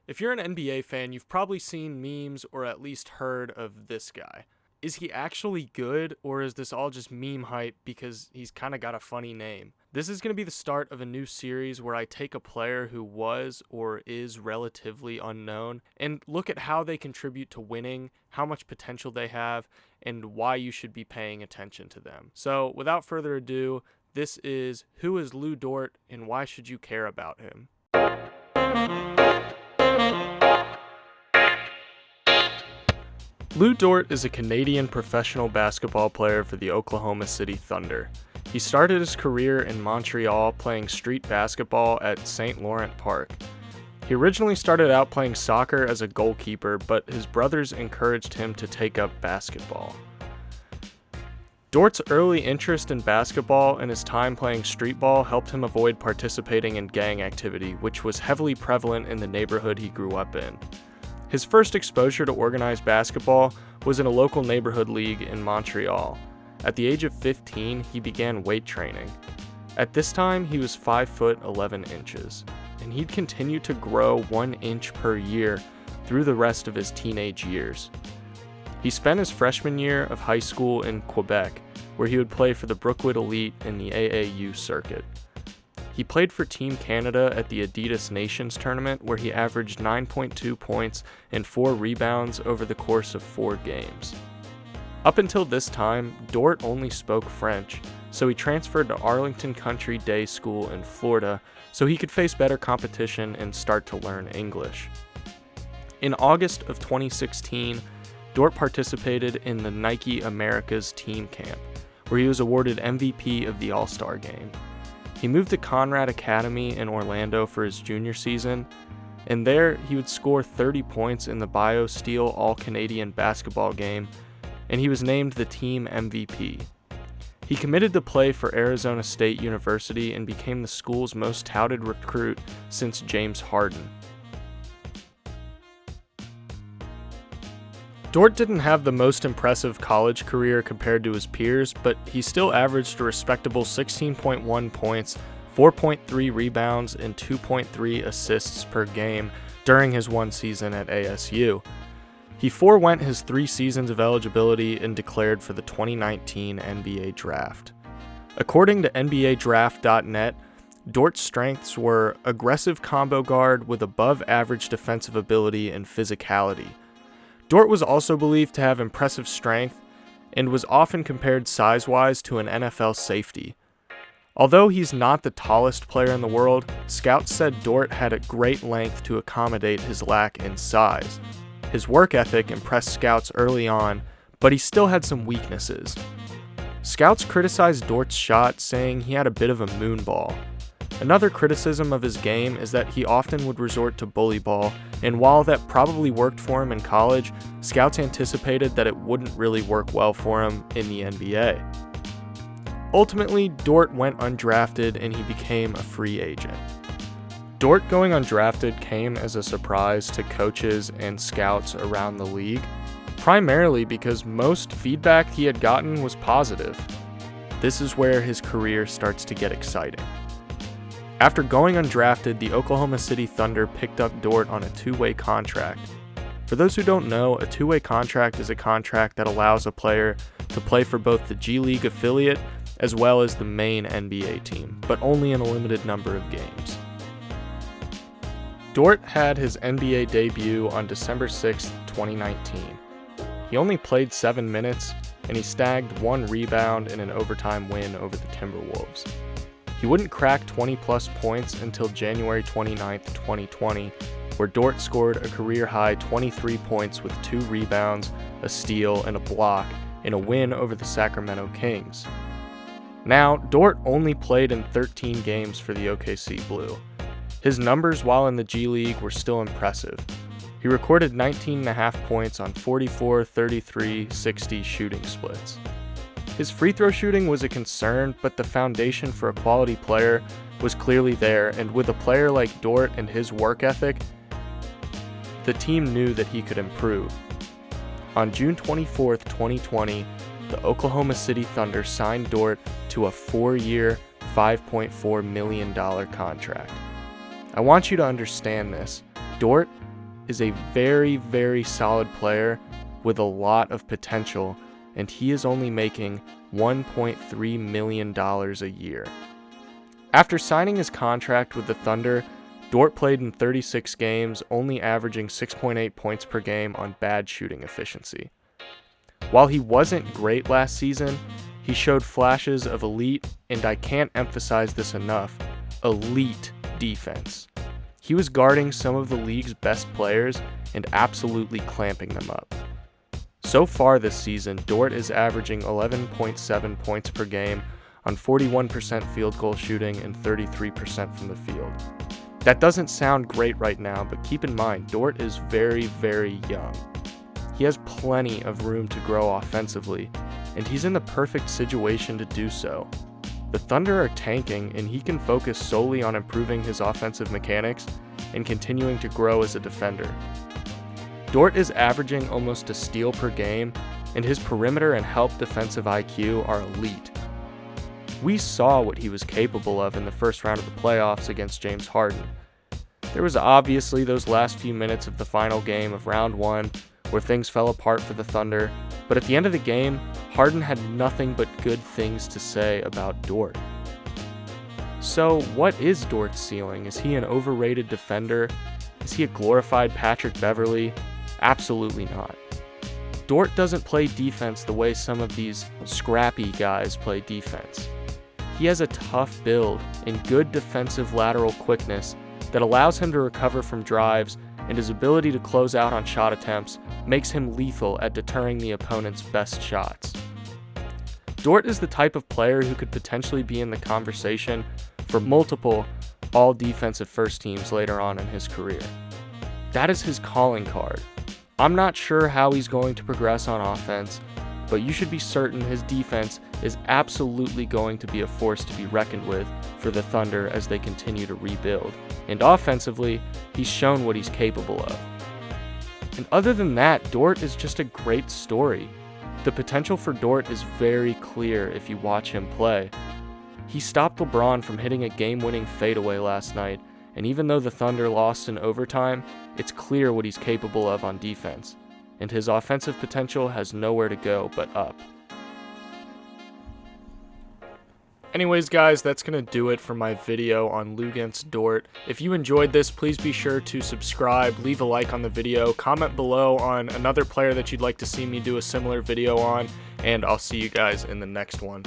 If you're an NBA fan, you've probably seen memes or at least heard of this guy. Is he actually good, or is this all just meme hype because he's kind of got a funny name? This is going to be the start of a new series where I take a player who was or is relatively unknown and look at how they contribute to winning, how much potential they have, and why you should be paying attention to them. So, without further ado, this is Who is Lou Dort and Why Should You Care About Him? Lou Dort is a Canadian professional basketball player for the Oklahoma City Thunder. He started his career in Montreal playing street basketball at Saint Laurent Park. He originally started out playing soccer as a goalkeeper, but his brothers encouraged him to take up basketball. Dort's early interest in basketball and his time playing street ball helped him avoid participating in gang activity, which was heavily prevalent in the neighborhood he grew up in. His first exposure to organized basketball was in a local neighborhood league in Montreal. At the age of 15, he began weight training. At this time, he was 5 foot 11 inches, and he'd continue to grow 1 inch per year through the rest of his teenage years. He spent his freshman year of high school in Quebec, where he would play for the Brookwood Elite in the AAU circuit. He played for Team Canada at the Adidas Nations tournament, where he averaged 9.2 points and 4 rebounds over the course of 4 games. Up until this time, Dort only spoke French, so he transferred to Arlington Country Day School in Florida so he could face better competition and start to learn English. In August of 2016, Dort participated in the Nike Americas team camp, where he was awarded MVP of the All-Star game. He moved to Conrad Academy in Orlando for his junior season, and there he would score 30 points in the BioSteel All-Canadian basketball game, and he was named the team MVP. He committed to play for Arizona State University and became the school's most touted recruit since James Harden. Dort didn't have the most impressive college career compared to his peers, but he still averaged a respectable 16.1 points, 4.3 rebounds, and 2.3 assists per game during his one season at ASU. He forewent his 3 seasons of eligibility and declared for the 2019 NBA Draft. According to NBADraft.net, Dort's strengths were aggressive combo guard with above-average defensive ability and physicality. Dort was also believed to have impressive strength and was often compared size-wise to an NFL safety. Although he's not the tallest player in the world, scouts said Dort had a great length to accommodate his lack in size. His work ethic impressed scouts early on, but he still had some weaknesses. Scouts criticized Dort's shot, saying he had a bit of a moonball. Another criticism of his game is that he often would resort to bully ball, and while that probably worked for him in college, scouts anticipated that it wouldn't really work well for him in the NBA. Ultimately, Dort went undrafted and he became a free agent. Dort going undrafted came as a surprise to coaches and scouts around the league, primarily because most feedback he had gotten was positive. This is where his career starts to get exciting. After going undrafted, the Oklahoma City Thunder picked up Dort on a 2-way contract. For those who don't know, a 2-way contract is a contract that allows a player to play for both the G League affiliate as well as the main NBA team, but only in a limited number of games. Dort had his NBA debut on December 6, 2019. He only played 7 minutes, and he snagged 1 rebound in an overtime win over the Timberwolves. He wouldn't crack 20-plus points until January 29, 2020, where Dort scored a career-high 23 points with 2 rebounds, a steal, and a block in a win over the Sacramento Kings. Now, Dort only played in 13 games for the OKC Blue. His numbers while in the G League were still impressive. He recorded 19.5 points on 44, 33, 60 shooting splits. His free throw shooting was a concern, but the foundation for a quality player was clearly there, and with a player like Dort and his work ethic, the team knew that he could improve. On June 24, 2020, the Oklahoma City Thunder signed Dort to a 4-year, $5.4 million contract. I want you to understand this. Dort is a very, very solid player with a lot of potential, and he is only making $1.3 million a year. After signing his contract with the Thunder, Dort played in 36 games, only averaging 6.8 points per game on bad shooting efficiency. While he wasn't great last season, he showed flashes of elite, and I can't emphasize this enough, elite defense. He was guarding some of the league's best players and absolutely clamping them up. So far this season, Dort is averaging 11.7 points per game on 41% field goal shooting and 33% from the field. That doesn't sound great right now, but keep in mind, Dort is very, very young. He has plenty of room to grow offensively, and he's in the perfect situation to do so. The Thunder are tanking, and he can focus solely on improving his offensive mechanics and continuing to grow as a defender. Dort is averaging almost a steal per game, and his perimeter and help defensive IQ are elite. We saw what he was capable of in the first round of the playoffs against James Harden. There was obviously those last few minutes of the final game of round 1 where things fell apart for the Thunder, but at the end of the game, Harden had nothing but good things to say about Dort. So what is Dort's ceiling? Is he an overrated defender? Is he a glorified Patrick Beverley? Absolutely not. Dort doesn't play defense the way some of these scrappy guys play defense. He has a tough build and good defensive lateral quickness that allows him to recover from drives, and his ability to close out on shot attempts makes him lethal at deterring the opponent's best shots. Dort is the type of player who could potentially be in the conversation for multiple all-defensive first teams later on in his career. That is his calling card. I'm not sure how he's going to progress on offense, but you should be certain his defense is absolutely going to be a force to be reckoned with for the Thunder as they continue to rebuild. And offensively, he's shown what he's capable of. And other than that, Dort is just a great story. The potential for Dort is very clear if you watch him play. He stopped LeBron from hitting a game-winning fadeaway last night, and even though the Thunder lost in overtime, it's clear what he's capable of on defense, and his offensive potential has nowhere to go but up. Anyways, guys, that's going to do it for my video on Luguentz Dort. If you enjoyed this, please be sure to subscribe, leave a like on the video, comment below on another player that you'd like to see me do a similar video on, and I'll see you guys in the next one.